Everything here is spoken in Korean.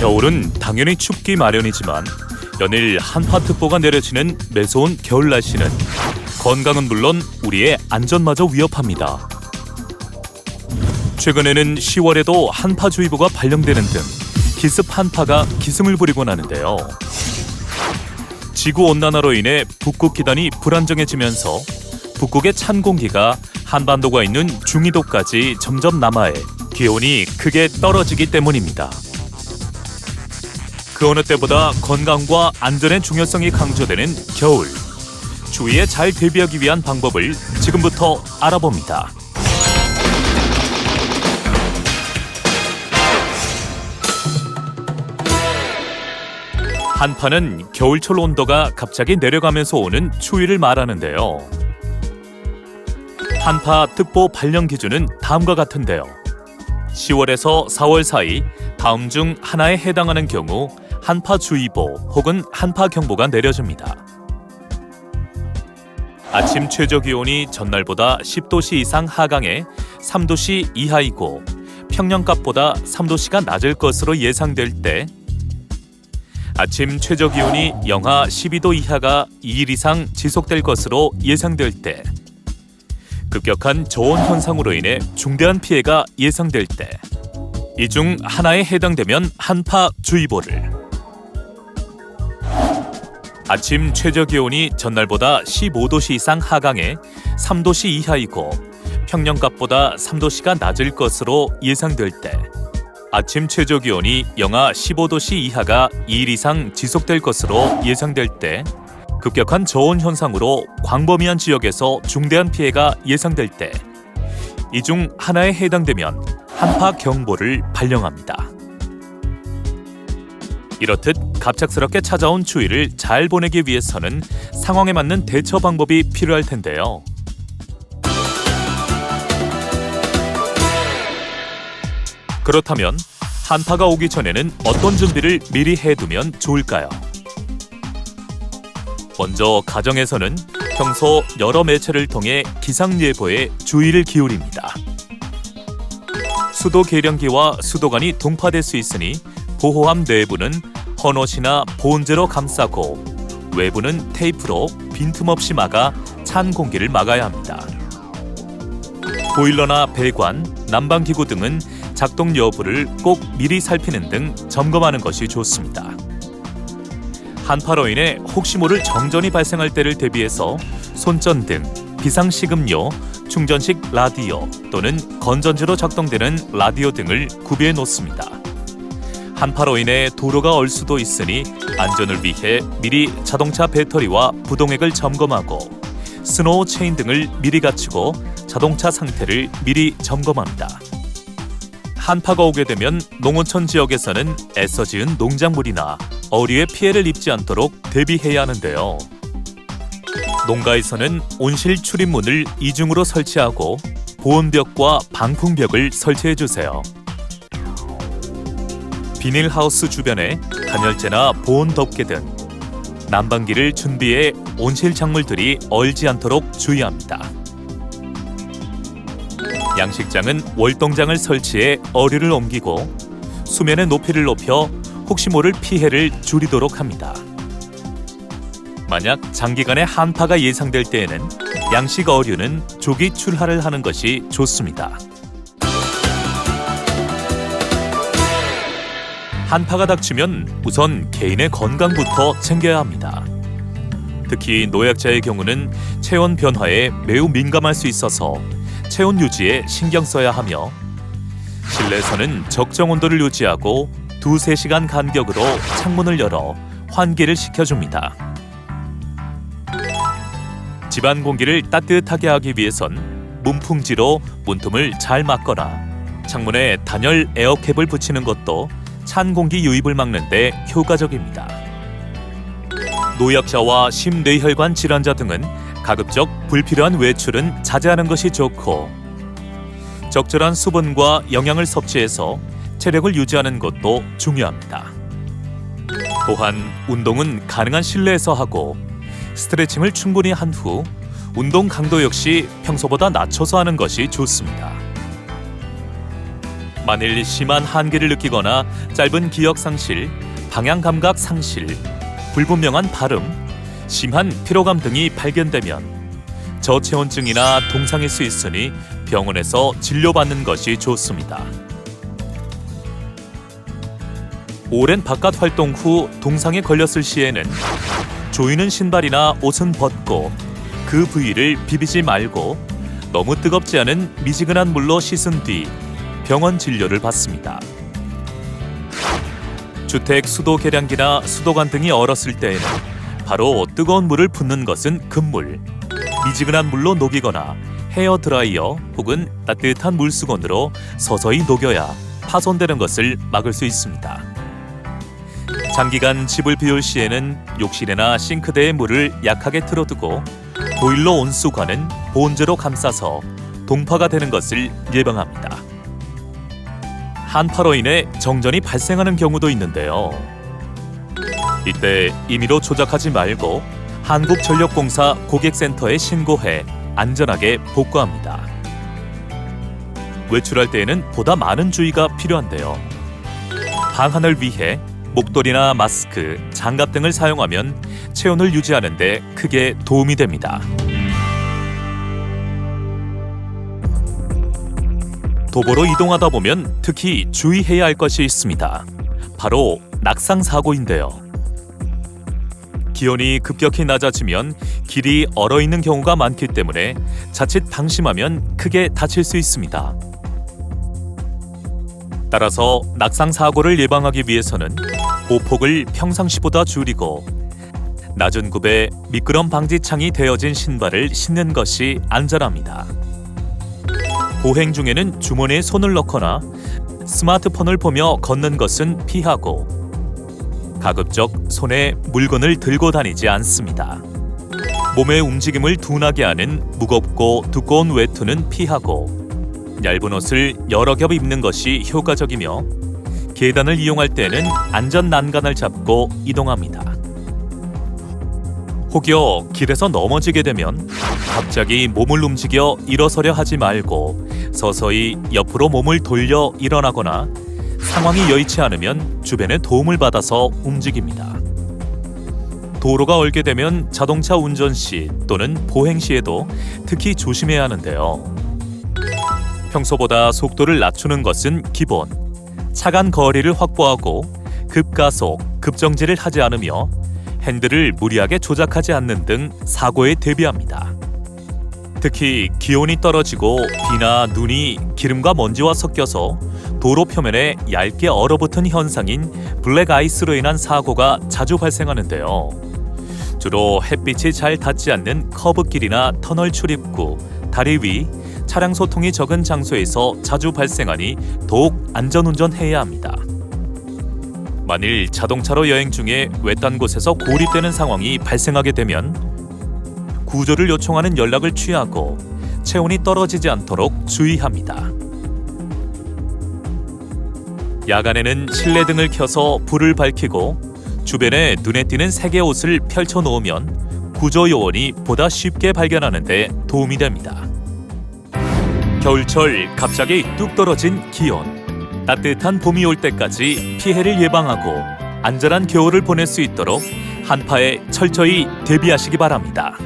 겨울은 당연히 춥기 마련이지만 연일 한파특보가 내려지는 매서운 겨울 날씨는 건강은 물론 우리의 안전마저 위협합니다. 최근에는 10월에도 한파주의보가 발령되는 등 기습 한파가 기승을 부리곤 하는데요. 지구온난화로 인해 북극 기단이 불안정해지면서 북극의 찬 공기가 한반도가 있는 중위도까지 점점 남하해 기온이 크게 떨어지기 때문입니다. 그 어느 때보다 건강과 안전의 중요성이 강조되는 겨울. 추위에 잘 대비하기 위한 방법을 지금부터 알아봅니다. 한파는 겨울철 온도가 갑자기 내려가면서 오는 추위를 말하는데요. 한파특보 발령 기준은 다음과 같은데요. 10월에서 4월 사이 다음 중 하나에 해당하는 경우 한파주의보 혹은 한파경보가 내려집니다. 아침 최저기온이 전날보다 10도씨 이상 하강해 3도씨 이하이고 평년값보다 3도씨가 낮을 것으로 예상될 때, 아침 최저기온이 영하 12도 이하가 2일 이상 지속될 것으로 예상될 때, 급격한 저온 현상으로 인해 중대한 피해가 예상될 때, 이 중 하나에 해당되면 한파주의보를, 아침 최저기온이 전날보다 15도씨 이상 하강해 3도씨 이하이고 평년값보다 3도씨가 낮을 것으로 예상될 때, 아침 최저기온이 영하 15도씨 이하가 2일 이상 지속될 것으로 예상될 때, 급격한 저온 현상으로 광범위한 지역에서 중대한 피해가 예상될 때, 이 중 하나에 해당되면 한파경보를 발령합니다. 이렇듯 갑작스럽게 찾아온 추위를 잘 보내기 위해서는 상황에 맞는 대처 방법이 필요할 텐데요. 그렇다면 한파가 오기 전에는 어떤 준비를 미리 해두면 좋을까요? 먼저 가정에서는 평소 여러 매체를 통해 기상예보에 주의를 기울입니다. 수도 계량기와 수도관이 동파될 수 있으니 보호함 내부는 헌옷이나 보온재로 감싸고 외부는 테이프로 빈틈없이 막아 찬 공기를 막아야 합니다. 보일러나 배관, 난방기구 등은 작동 여부를 꼭 미리 살피는 등 점검하는 것이 좋습니다. 한파로 인해 혹시 모를 정전이 발생할 때를 대비해서 손전등, 비상식음료, 충전식 라디오 또는 건전지로 작동되는 라디오 등을 구비해 놓습니다. 한파로 인해 도로가 얼 수도 있으니 안전을 위해 미리 자동차 배터리와 부동액을 점검하고 스노우 체인 등을 미리 갖추고 자동차 상태를 미리 점검합니다. 한파가 오게 되면 농어촌 지역에서는 애써 지은 농작물이나 어류에 피해를 입지 않도록 대비해야 하는데요. 농가에서는 온실 출입문을 이중으로 설치하고 보온벽과 방풍벽을 설치해주세요. 비닐하우스 주변에 단열재나 보온 덮개 등 난방기를 준비해 온실 작물들이 얼지 않도록 주의합니다. 양식장은 월동장을 설치해 어류를 옮기고 수면의 높이를 높여 혹시 모를 피해를 줄이도록 합니다. 만약 장기간의 한파가 예상될 때에는 양식 어류는 조기 출하를 하는 것이 좋습니다. 한파가 닥치면 우선 개인의 건강부터 챙겨야 합니다. 특히 노약자의 경우는 체온 변화에 매우 민감할 수 있어서 체온 유지에 신경 써야 하며, 실내에서는 적정 온도를 유지하고 2-3시간 간격으로 창문을 열어 환기를 시켜줍니다. 집안 공기를 따뜻하게 하기 위해선 문풍지로 문틈을 잘 막거나 창문에 단열 에어캡을 붙이는 것도 찬 공기 유입을 막는 데 효과적입니다. 노약자와 심뇌혈관 질환자 등은 가급적 불필요한 외출은 자제하는 것이 좋고, 적절한 수분과 영양을 섭취해서 체력을 유지하는 것도 중요합니다. 또한 운동은 가능한 실내에서 하고 스트레칭을 충분히 한 후 운동 강도 역시 평소보다 낮춰서 하는 것이 좋습니다. 만일 심한 한기를 느끼거나 짧은 기억 상실, 방향 감각 상실, 불분명한 발음, 심한 피로감 등이 발견되면 저체온증이나 동상일 수 있으니 병원에서 진료받는 것이 좋습니다. 오랜 바깥 활동 후 동상에 걸렸을 시에는 조이는 신발이나 옷은 벗고 그 부위를 비비지 말고 너무 뜨겁지 않은 미지근한 물로 씻은 뒤 병원 진료를 받습니다. 주택 수도 계량기나 수도관 등이 얼었을 때에는 바로 뜨거운 물을 붓는 것은 금물, 미지근한 물로 녹이거나 헤어 드라이어 혹은 따뜻한 물수건으로 서서히 녹여야 파손되는 것을 막을 수 있습니다. 장기간 집을 비울 시에는 욕실이나 싱크대에 물을 약하게 틀어두고 보일러 온수관은 보온재로 감싸서 동파가 되는 것을 예방합니다. 한파로 인해 정전이 발생하는 경우도 있는데요. 이때 임의로 조작하지 말고 한국전력공사 고객센터에 신고해 안전하게 복구합니다. 외출할 때에는 보다 많은 주의가 필요한데요. 방한을 위해 목도리나 마스크, 장갑 등을 사용하면 체온을 유지하는 데 크게 도움이 됩니다. 도보로 이동하다 보면 특히 주의해야 할 것이 있습니다. 바로 낙상사고인데요. 기온이 급격히 낮아지면 길이 얼어있는 경우가 많기 때문에 자칫 방심하면 크게 다칠 수 있습니다. 따라서 낙상사고를 예방하기 위해서는 보폭을 평상시보다 줄이고 낮은 굽에 미끄럼 방지창이 되어진 신발을 신는 것이 안전합니다. 보행 중에는 주머니에 손을 넣거나 스마트폰을 보며 걷는 것은 피하고 가급적 손에 물건을 들고 다니지 않습니다. 몸의 움직임을 둔하게 하는 무겁고 두꺼운 외투는 피하고 얇은 옷을 여러 겹 입는 것이 효과적이며 계단을 이용할 때는 안전 난간을 잡고 이동합니다. 혹여 길에서 넘어지게 되면 갑자기 몸을 움직여 일어서려 하지 말고 서서히 옆으로 몸을 돌려 일어나거나 상황이 여의치 않으면 주변의 도움을 받아서 움직입니다. 도로가 얼게 되면 자동차 운전 시 또는 보행 시에도 특히 조심해야 하는데요. 평소보다 속도를 낮추는 것은 기본, 차간 거리를 확보하고 급가속, 급정지를 하지 않으며 핸들을 무리하게 조작하지 않는 등 사고에 대비합니다. 특히 기온이 떨어지고 비나 눈이 기름과 먼지와 섞여서 도로 표면에 얇게 얼어붙은 현상인 블랙 아이스로 인한 사고가 자주 발생하는데요. 주로 햇빛이 잘 닿지 않는 커브길이나 터널 출입구, 다리 위, 차량 소통이 적은 장소에서 자주 발생하니 더욱 안전운전해야 합니다. 만일 자동차로 여행 중에 외딴 곳에서 고립되는 상황이 발생하게 되면 구조를 요청하는 연락을 취하고 체온이 떨어지지 않도록 주의합니다. 야간에는 실내등을 켜서 불을 밝히고 주변에 눈에 띄는 색의 옷을 펼쳐 놓으면 구조 요원이 보다 쉽게 발견하는 데 도움이 됩니다. 겨울철 갑자기 뚝 떨어진 기온, 따뜻한 봄이 올 때까지 피해를 예방하고 안전한 겨울을 보낼 수 있도록 한파에 철저히 대비하시기 바랍니다.